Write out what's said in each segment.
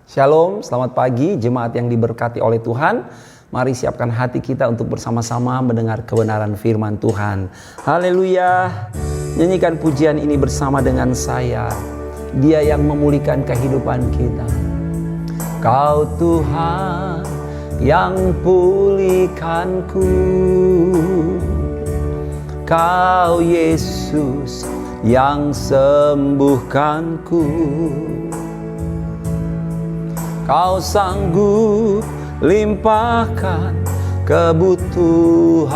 Shalom, selamat pagi jemaat yang diberkati oleh Tuhan. Mari siapkan hati kita untuk bersama-sama mendengar kebenaran firman Tuhan. Haleluya. Nyanyikan pujian ini bersama dengan saya. Dia yang memulihkan kehidupan kita. Kau Tuhan yang pulihkanku. Kau Yesus yang sembuhkanku. Kau sanggup limpahkan kebutuhanku.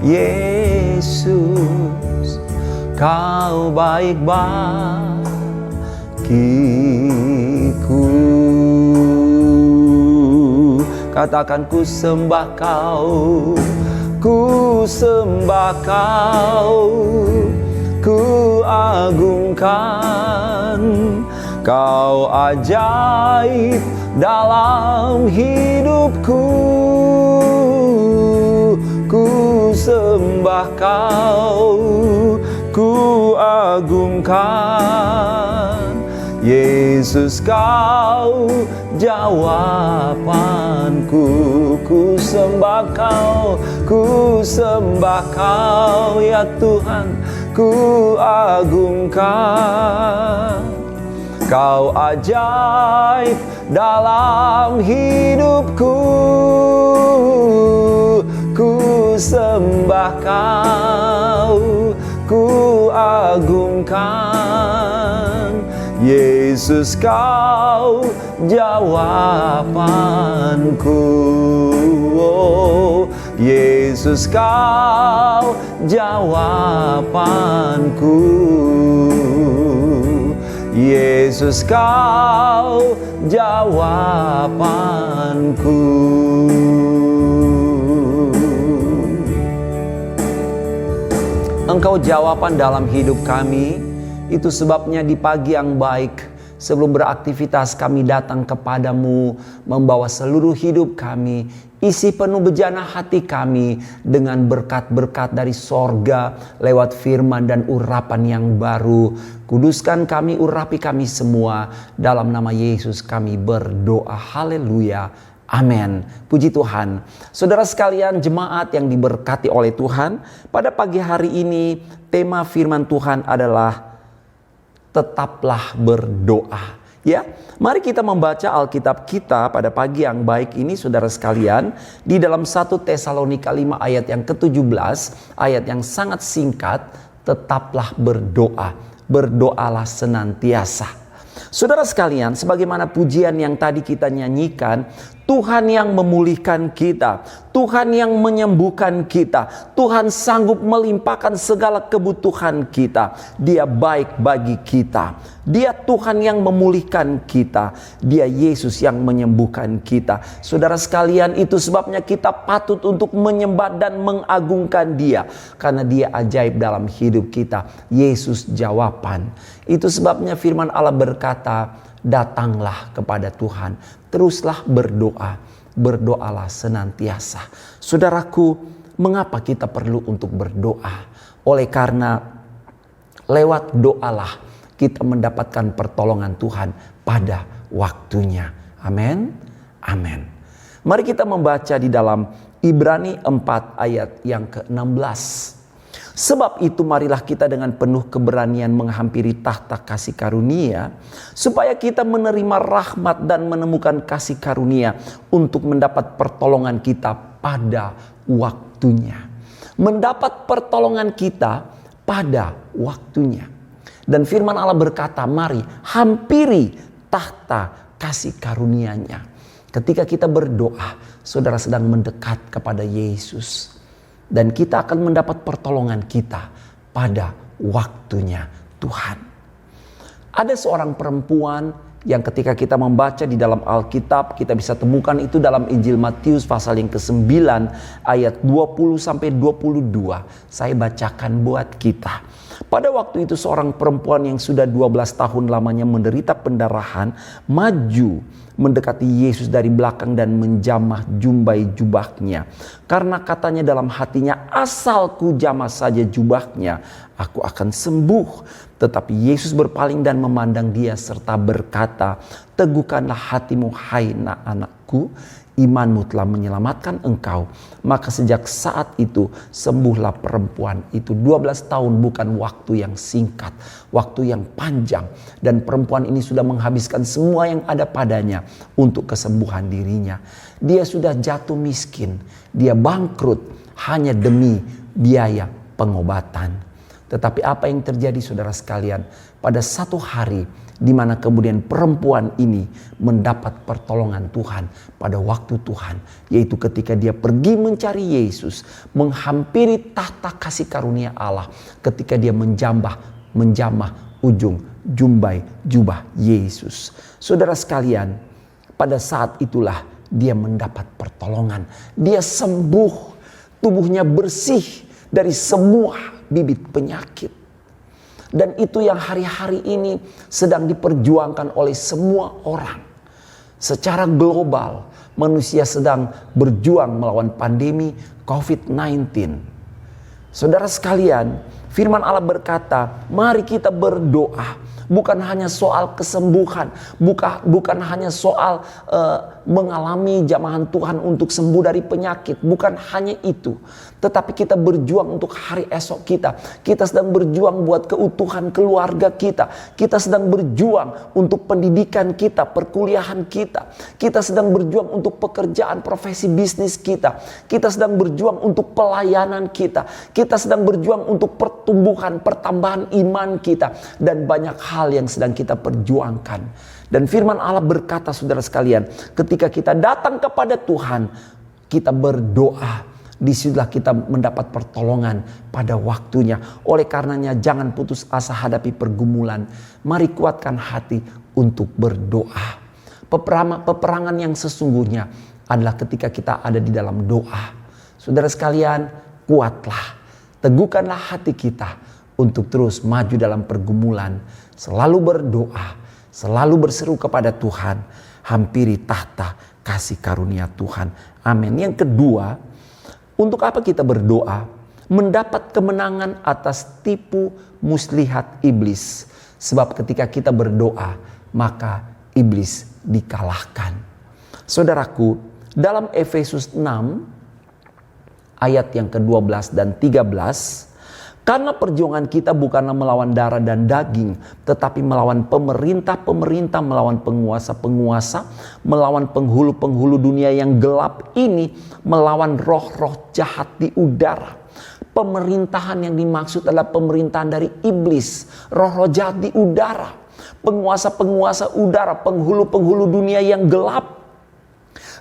Yesus, Kau baik bagiku. Katakan ku sembah Kau, ku sembah Kau, ku agungkan. Kau ajaib dalam hidupku. Ku sembah Kau, ku agungkan. Yesus, Kau jawabanku. Ku sembah Kau, ku sembah Kau, ya Tuhan, ku agungkan. Kau ajaib dalam hidupku. Ku sembah Kau, ku agungkan. Yesus, Kau jawabanku. Oh, Yesus, Kau jawabanku. Yesus, Kau jawabanku. Engkau jawaban dalam hidup kami. Itu sebabnya di pagi yang baik, sebelum beraktivitas kami datang kepadamu, membawa seluruh hidup kami. Isi penuh bejana hati kami dengan berkat-berkat dari sorga lewat firman dan urapan yang baru. Kuduskan kami, urapi kami semua. Dalam nama Yesus kami berdoa. Haleluya. Amin. Puji Tuhan. Saudara sekalian, jemaat yang diberkati oleh Tuhan, pada pagi hari ini tema firman Tuhan adalah tetaplah berdoa. Ya, mari kita membaca Alkitab kita pada pagi yang baik ini, saudara sekalian, di dalam 1 Tesalonika 5 ayat yang ke-17, ayat yang sangat singkat, tetaplah berdoa, berdoalah senantiasa. Saudara sekalian, sebagaimana pujian yang tadi kita nyanyikan, Tuhan yang memulihkan kita, Tuhan yang menyembuhkan kita, Tuhan sanggup melimpahkan segala kebutuhan kita. Dia baik bagi kita. Dia Tuhan yang memulihkan kita. Dia Yesus yang menyembuhkan kita. Saudara sekalian, itu sebabnya kita patut untuk menyembah dan mengagungkan Dia, karena Dia ajaib dalam hidup kita. Yesus jawaban. Itu sebabnya firman Allah berkata, datanglah kepada Tuhan, teruslah berdoa, berdoalah senantiasa. Saudaraku, mengapa kita perlu untuk berdoa? Oleh karena lewat doalah kita mendapatkan pertolongan Tuhan pada waktunya. Amin. Amin. Mari kita membaca di dalam Ibrani 4 ayat yang ke-16. Sebab itu marilah kita dengan penuh keberanian menghampiri tahta kasih karunia, supaya kita menerima rahmat dan menemukan kasih karunia untuk mendapat pertolongan kita pada waktunya. Mendapat pertolongan kita pada waktunya. Dan firman Allah berkata, mari hampiri tahta kasih karunia-Nya. Ketika kita berdoa, saudara sedang mendekat kepada Yesus. Dan kita akan mendapat pertolongan kita pada waktunya Tuhan. Ada seorang perempuan yang ketika kita membaca di dalam Alkitab, kita bisa temukan itu dalam Injil Matius pasal yang ke-9 ayat 20-22. Saya bacakan buat kita. Pada waktu itu seorang perempuan yang sudah 12 tahun lamanya menderita pendarahan maju mendekati Yesus dari belakang dan menjamah jumbai jubahnya. Karena katanya dalam hatinya, asal ku jamah saja jubahnya, aku akan sembuh. Tetapi Yesus berpaling dan memandang dia serta berkata, "Teguhkanlah hatimu, hai anakku, imanmu telah menyelamatkan engkau." Maka sejak saat itu sembuhlah perempuan itu. 12 tahun bukan waktu yang singkat, waktu yang panjang. Dan perempuan ini sudah menghabiskan semua yang ada padanya untuk kesembuhan dirinya. Dia sudah jatuh miskin, dia bangkrut hanya demi biaya pengobatan. Tetapi apa yang terjadi, saudara sekalian, pada satu hari di mana kemudian perempuan ini mendapat pertolongan Tuhan pada waktu Tuhan, yaitu ketika dia pergi mencari Yesus, menghampiri tahta kasih karunia Allah, ketika dia menjamah ujung jumbai jubah Yesus. Saudara sekalian, pada saat itulah dia mendapat pertolongan. Dia sembuh, tubuhnya bersih dari semua bibit penyakit. Dan itu yang hari-hari ini sedang diperjuangkan oleh semua orang. Secara global, manusia sedang berjuang melawan pandemi COVID-19. Saudara sekalian, firman Allah berkata, mari kita berdoa. Bukan hanya soal kesembuhan, bukan hanya soal mengalami jamahan Tuhan untuk sembuh dari penyakit. Bukan hanya itu. Tetapi kita berjuang untuk hari esok kita. Kita sedang berjuang buat keutuhan keluarga kita. Kita sedang berjuang untuk pendidikan kita, perkuliahan kita. Kita sedang berjuang untuk pekerjaan, profesi bisnis kita. Kita sedang berjuang untuk pelayanan kita. Kita sedang berjuang untuk pertumbuhan, pertambahan iman kita. Dan banyak hal yang sedang kita perjuangkan. Dan firman Allah berkata, saudara sekalian, ketika kita datang kepada Tuhan, kita berdoa, disitulah kita mendapat pertolongan pada waktunya. Oleh karenanya jangan putus asa hadapi pergumulan. Mari kuatkan hati untuk berdoa. Peperangan yang sesungguhnya adalah ketika kita ada di dalam doa. Saudara sekalian, kuatlah, teguhkanlah hati kita untuk terus maju dalam pergumulan. Selalu berdoa, selalu berseru kepada Tuhan, hampiri tahta kasih karunia Tuhan. Amin. Yang kedua, untuk apa kita berdoa? Mendapat kemenangan atas tipu muslihat iblis. Sebab ketika kita berdoa, maka iblis dikalahkan. Saudaraku, dalam Efesus 6 ayat yang ke-12 dan 13, karena perjuangan kita bukanlah melawan darah dan daging, tetapi melawan pemerintah-pemerintah, melawan penguasa-penguasa, melawan penghulu-penghulu dunia yang gelap ini, melawan roh-roh jahat di udara. Pemerintahan yang dimaksud adalah pemerintahan dari iblis, roh-roh jahat di udara, penguasa-penguasa udara, penghulu-penghulu dunia yang gelap.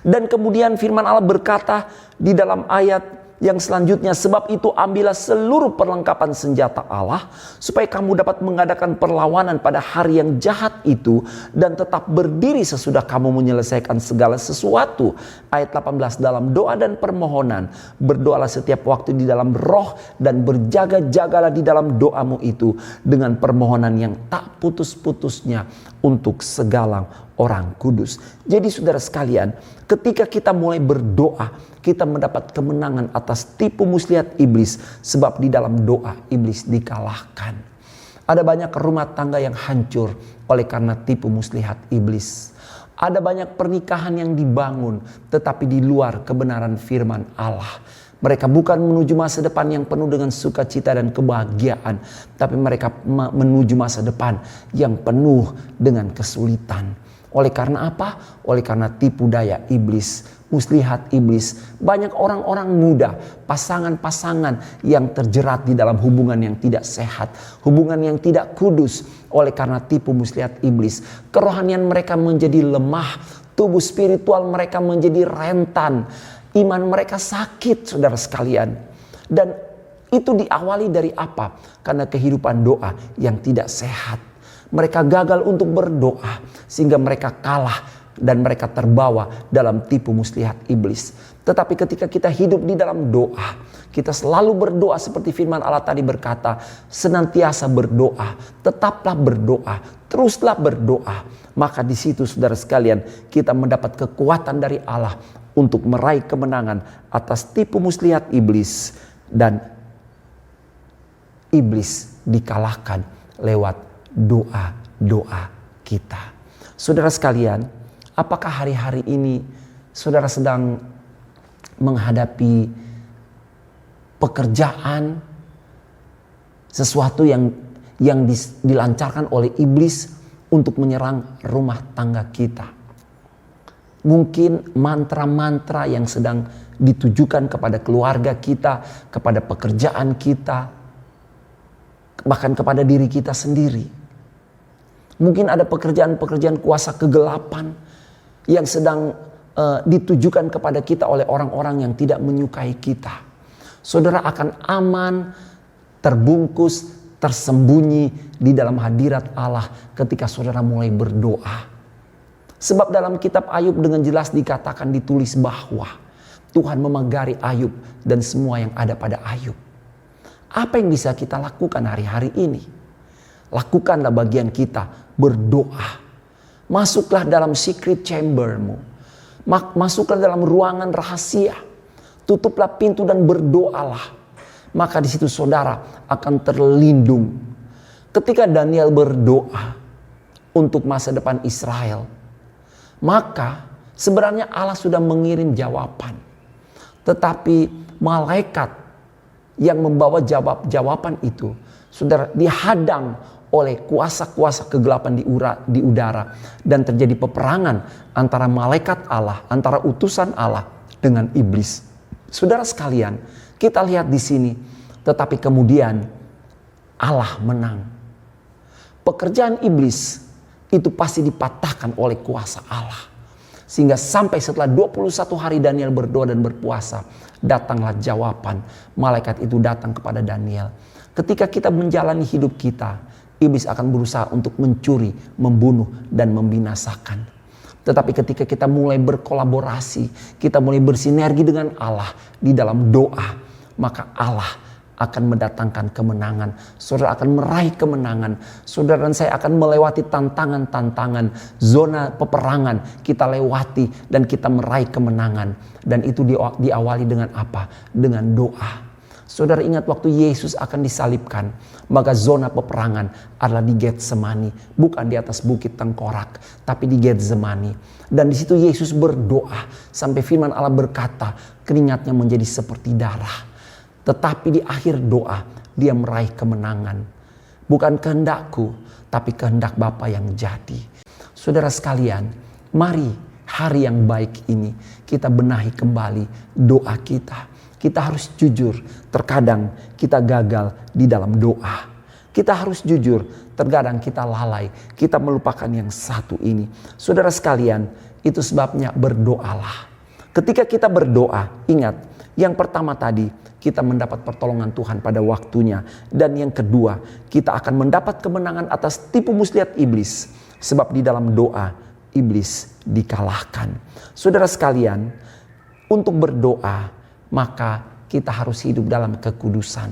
Dan kemudian firman Allah berkata di dalam ayat yang selanjutnya, sebab itu ambillah seluruh perlengkapan senjata Allah supaya kamu dapat mengadakan perlawanan pada hari yang jahat itu dan tetap berdiri sesudah kamu menyelesaikan segala sesuatu. Ayat 18, dalam doa dan permohonan berdoalah setiap waktu di dalam roh dan berjaga-jagalah di dalam doamu itu dengan permohonan yang tak putus-putusnya untuk segala orang kudus. Jadi saudara sekalian, ketika kita mulai berdoa, kita mendapat kemenangan atas tipu muslihat iblis. Sebab di dalam doa iblis dikalahkan. Ada banyak rumah tangga yang hancur oleh karena tipu muslihat iblis. Ada banyak pernikahan yang dibangun tetapi di luar kebenaran firman Allah. Mereka bukan menuju masa depan yang penuh dengan sukacita dan kebahagiaan, tapi mereka menuju masa depan yang penuh dengan kesulitan. Oleh karena apa? Oleh karena tipu daya iblis, muslihat iblis. Banyak orang-orang muda, pasangan-pasangan yang terjerat di dalam hubungan yang tidak sehat, hubungan yang tidak kudus. Oleh karena tipu muslihat iblis, kerohanian mereka menjadi lemah, tubuh spiritual mereka menjadi rentan, iman mereka sakit, saudara sekalian. Dan itu diawali dari apa? Karena kehidupan doa yang tidak sehat. Mereka gagal untuk berdoa sehingga mereka kalah dan mereka terbawa dalam tipu muslihat iblis. Tetapi ketika kita hidup di dalam doa, kita selalu berdoa seperti firman Allah tadi berkata, senantiasa berdoa, tetaplah berdoa, teruslah berdoa. Maka di situ saudara sekalian, kita mendapat kekuatan dari Allah untuk meraih kemenangan atas tipu muslihat iblis dan iblis dikalahkan lewat doa-doa kita. Saudara sekalian, apakah hari-hari ini saudara sedang menghadapi pekerjaan, sesuatu yang dilancarkan oleh iblis untuk menyerang rumah tangga kita? Mungkin mantra-mantra yang sedang ditujukan kepada keluarga kita, kepada pekerjaan kita, bahkan kepada diri kita sendiri. Mungkin ada pekerjaan-pekerjaan kuasa kegelapan yang sedang ditujukan kepada kita oleh orang-orang yang tidak menyukai kita. Saudara akan aman, terbungkus, tersembunyi di dalam hadirat Allah ketika saudara mulai berdoa. Sebab dalam kitab Ayub dengan jelas dikatakan, ditulis bahwa Tuhan memagari Ayub dan semua yang ada pada Ayub. Apa yang bisa kita lakukan hari-hari ini? Lakukanlah bagian kita, berdoa. Masuklah dalam secret chambermu. Masuklah dalam ruangan rahasia. Tutuplah pintu dan berdoalah. Maka di situ saudara akan terlindung. Ketika Daniel berdoa untuk masa depan Israel, maka sebenarnya Allah sudah mengirim jawaban. Tetapi malaikat yang membawa jawaban itu, saudara, dihadang oleh kuasa-kuasa kegelapan di udara. Dan terjadi peperangan antara malaikat Allah, antara utusan Allah dengan iblis. Saudara sekalian, kita lihat di sini. Tetapi kemudian Allah menang. Pekerjaan iblis itu pasti dipatahkan oleh kuasa Allah. Sehingga sampai setelah 21 hari Daniel berdoa dan berpuasa, datanglah jawaban. Malaikat itu datang kepada Daniel. Ketika kita menjalani hidup kita, iblis akan berusaha untuk mencuri, membunuh, dan membinasakan. Tetapi ketika kita mulai berkolaborasi, kita mulai bersinergi dengan Allah di dalam doa, maka Allah akan mendatangkan kemenangan. Saudara akan meraih kemenangan. Saudara dan saya akan melewati tantangan-tantangan, zona peperangan kita lewati dan kita meraih kemenangan. Dan itu diawali dengan apa? Dengan doa. Saudara ingat waktu Yesus akan disalibkan, maka zona peperangan adalah di Getsemani, bukan di atas bukit tengkorak, tapi di Getsemani. Dan di situ Yesus berdoa sampai firman Allah berkata, keringatnya menjadi seperti darah. Tetapi di akhir doa dia meraih kemenangan. Bukan kehendakku, tapi kehendak Bapa yang jadi. Saudara sekalian, mari hari yang baik ini kita benahi kembali doa kita. Kita harus jujur, terkadang kita gagal di dalam doa. Kita harus jujur, terkadang kita lalai, kita melupakan yang satu ini. Saudara sekalian, itu sebabnya berdoalah. Ketika kita berdoa, ingat, yang pertama tadi, kita mendapat pertolongan Tuhan pada waktunya. Dan yang kedua, kita akan mendapat kemenangan atas tipu muslihat iblis. Sebab di dalam doa, iblis dikalahkan. Saudara sekalian, untuk berdoa, maka kita harus hidup dalam kekudusan.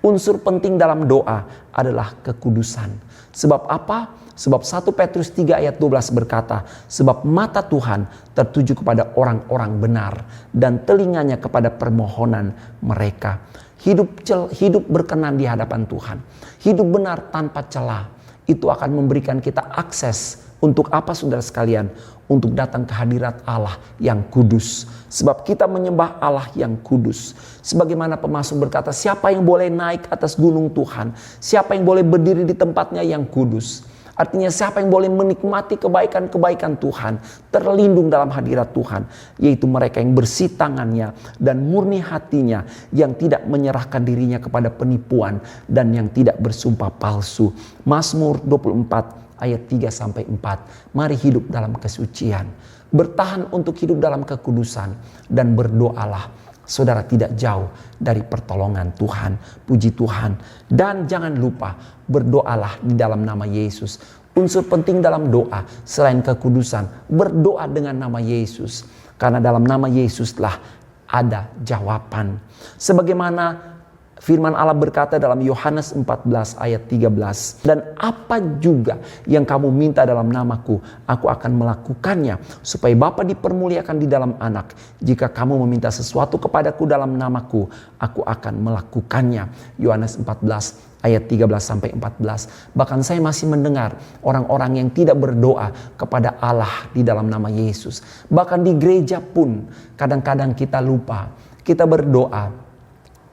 Unsur penting dalam doa adalah kekudusan. Sebab apa? Sebab 1 Petrus 3 ayat 12 berkata, sebab mata Tuhan tertuju kepada orang-orang benar dan telinganya kepada permohonan mereka. Hidup berkenan di hadapan Tuhan. Hidup benar tanpa celah. Itu akan memberikan kita akses untuk apa saudara sekalian? Untuk datang ke hadirat Allah yang kudus. Sebab kita menyembah Allah yang kudus. Sebagaimana pemasmur berkata, siapa yang boleh naik atas gunung Tuhan? Siapa yang boleh berdiri di tempatnya yang kudus? Artinya siapa yang boleh menikmati kebaikan-kebaikan Tuhan, terlindung dalam hadirat Tuhan, yaitu mereka yang bersih tangannya dan murni hatinya, yang tidak menyerahkan dirinya kepada penipuan dan yang tidak bersumpah palsu. Mazmur 24 ayat 3-4. Mari hidup dalam kesucian, bertahan untuk hidup dalam kekudusan, dan berdoalah. Saudara tidak jauh dari pertolongan Tuhan. Puji Tuhan. Dan jangan lupa berdoalah di dalam nama Yesus. Unsur penting dalam doa selain kekudusan, berdoa dengan nama Yesus. Karena dalam nama Yesuslah ada jawaban. Sebagaimana firman Allah berkata dalam Yohanes 14 ayat 13. Dan apa juga yang kamu minta dalam namaku, aku akan melakukannya. Supaya Bapa dipermuliakan di dalam anak. Jika kamu meminta sesuatu kepadaku dalam namaku, aku akan melakukannya. Yohanes 14 ayat 13-14. Bahkan saya masih mendengar orang-orang yang tidak berdoa kepada Allah di dalam nama Yesus. Bahkan di gereja pun kadang-kadang kita lupa, kita berdoa,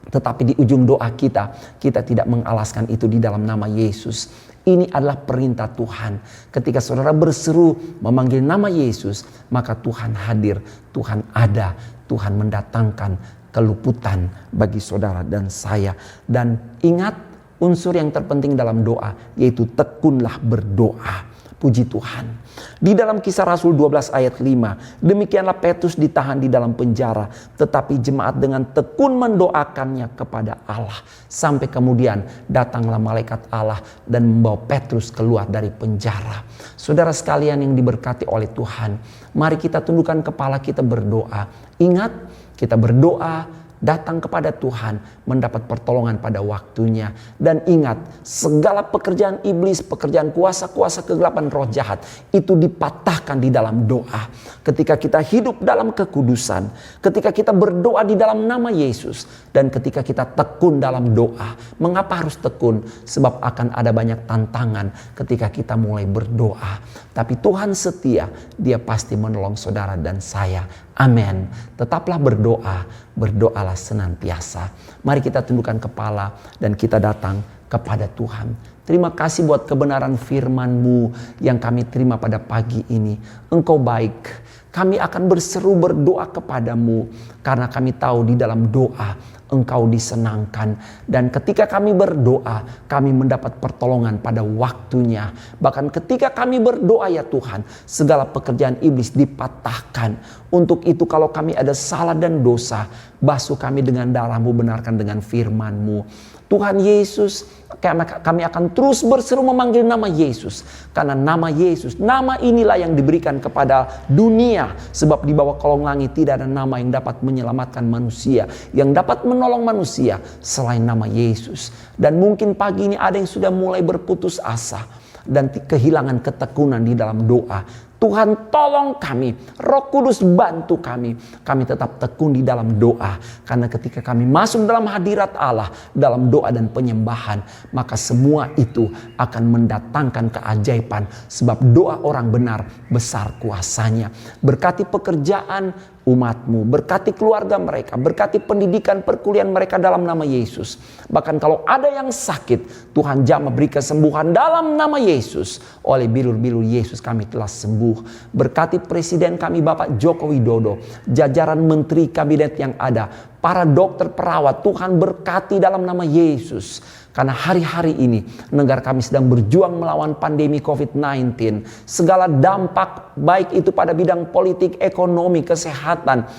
tetapi di ujung doa kita tidak mengalaskan itu di dalam nama Yesus. Ini adalah perintah Tuhan. Ketika saudara berseru memanggil nama Yesus, maka Tuhan hadir, Tuhan ada, Tuhan mendatangkan keluputan bagi saudara dan saya. Dan ingat unsur yang terpenting dalam doa, yaitu tekunlah berdoa. Puji Tuhan. Di dalam Kisah Rasul 12 ayat 5, demikianlah Petrus ditahan di dalam penjara, tetapi jemaat dengan tekun mendoakannya kepada Allah. Sampai kemudian datanglah malaikat Allah dan membawa Petrus keluar dari penjara. Saudara sekalian yang diberkati oleh Tuhan, mari kita tundukkan kepala kita berdoa. Ingat, kita berdoa datang kepada Tuhan, mendapat pertolongan pada waktunya. Dan ingat, segala pekerjaan iblis, pekerjaan kuasa-kuasa kegelapan roh jahat, itu dipatahkan di dalam doa. Ketika kita hidup dalam kekudusan, ketika kita berdoa di dalam nama Yesus, dan ketika kita tekun dalam doa. Mengapa harus tekun? Sebab akan ada banyak tantangan ketika kita mulai berdoa. Tapi Tuhan setia, Dia pasti menolong saudara dan saya. Amin. Tetaplah berdoa, berdoalah senantiasa. Mari kita tundukkan kepala dan kita datang kepada Tuhan. Terima kasih buat kebenaran firman-Mu yang kami terima pada pagi ini. Engkau baik. Kami akan berseru berdoa kepadamu karena kami tahu di dalam doa Engkau disenangkan. Dan ketika kami berdoa, kami mendapat pertolongan pada waktunya. Bahkan ketika kami berdoa ya Tuhan, segala pekerjaan iblis dipatahkan. Untuk itu kalau kami ada salah dan dosa, basuh kami dengan darah-Mu, benarkan dengan firman-Mu. Tuhan Yesus, kami akan terus berseru memanggil nama Yesus. Karena nama Yesus, nama inilah yang diberikan kepada dunia. Sebab di bawah kolong langit tidak ada nama yang dapat menyelamatkan manusia, yang dapat menolong manusia selain nama Yesus. Dan mungkin pagi ini ada yang sudah mulai berputus asa dan kehilangan ketekunan di dalam doa. Tuhan tolong kami, Roh Kudus bantu kami. Kami tetap tekun di dalam doa. Karena ketika kami masuk dalam hadirat Allah, dalam doa dan penyembahan, maka semua itu akan mendatangkan keajaiban. Sebab doa orang benar besar kuasanya. Berkati pekerjaan umat-Mu, berkati keluarga mereka, berkati pendidikan perkuliahan mereka dalam nama Yesus. Bahkan kalau ada yang sakit, Tuhan jamah beri kesembuhan dalam nama Yesus. Oleh bilur-bilur Yesus kami telah sembuh. Berkati presiden kami Bapak Joko Widodo, jajaran menteri kabinet yang ada, para dokter perawat, Tuhan berkati dalam nama Yesus. Karena hari-hari ini negara kami sedang berjuang melawan pandemi COVID-19. Segala dampak baik itu pada bidang politik, ekonomi, kesehatan,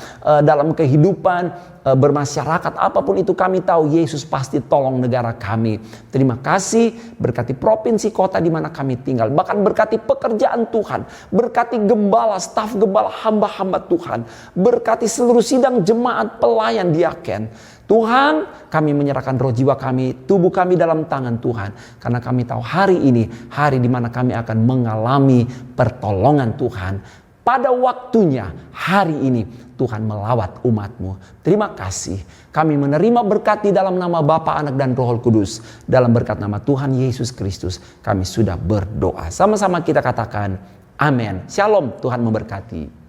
dalam kehidupan bermasyarakat, apapun itu kami tahu Yesus pasti tolong negara kami. Terima kasih, berkati provinsi kota di mana kami tinggal. Bahkan berkati pekerjaan Tuhan, berkati gembala, staf gembala, hamba-hamba Tuhan. Berkati seluruh sidang jemaat, pelayan, diaken. Tuhan, kami menyerahkan roh jiwa kami, tubuh kami dalam tangan Tuhan. Karena kami tahu hari ini, hari di mana kami akan mengalami pertolongan Tuhan. Pada waktunya, hari ini Tuhan melawat umat-Mu. Terima kasih. Kami menerima berkat di dalam nama Bapa, Anak, dan Roh Kudus. Dalam berkat nama Tuhan Yesus Kristus, kami sudah berdoa. Sama-sama kita katakan, amin. Shalom, Tuhan memberkati.